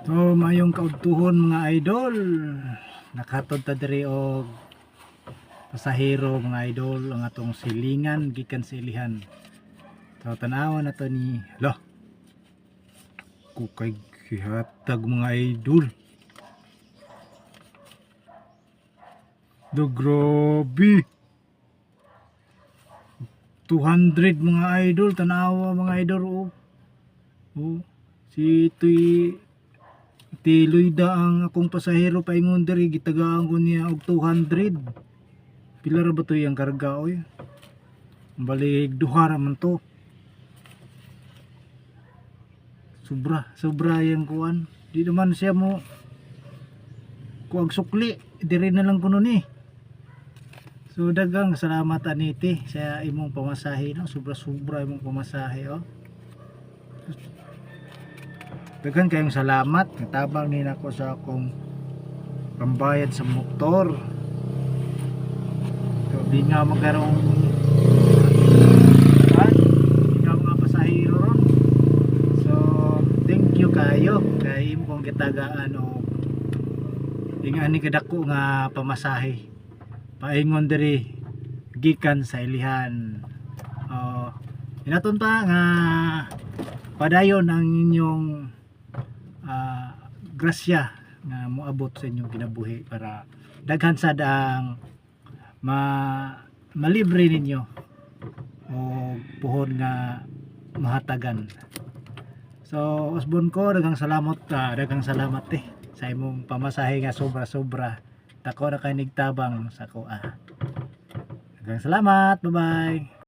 So mayong kaugtuhon mga idol, nakatod ta diri og pasahero mga idol ang atong silingan gikan sa ilihan. So tan-awon nato ni lah kukay gihatag mga idol. Do grabe 200 mga idol, tanawa mga idol. Oh, si Tiloy da ang akong pasahero paingon diri, gitagaan ko niya og 200. Pila ra ba to yang karga oy? Balik duha ra man to. Sobra yang kuan. Di naman siya mo kuag sukli, diri na lang kuno ni. So dagang salamat aniti sa imong pamasahe no, sobra imong pamasahe oh. Dagan kayong salamat, natabang ni nako sa akong pambayad sa motor. So di nga magkaroon ikaw mga pasahero ron. So thank you kayo kay imong gitagaan o ingani kadako nga pamasahe paingon diri gikan sa ilihan. Inatunta nga padayon ang inyong grasya nga moabot sa inyong kinabuhi para daghan sad ang malibre ninyo o puhon nga mahatagan. So usbon ko daghang salamat sa imong pamasahe nga sobra tako na kay nigtabang sa ko. Daghang salamat, bye bye.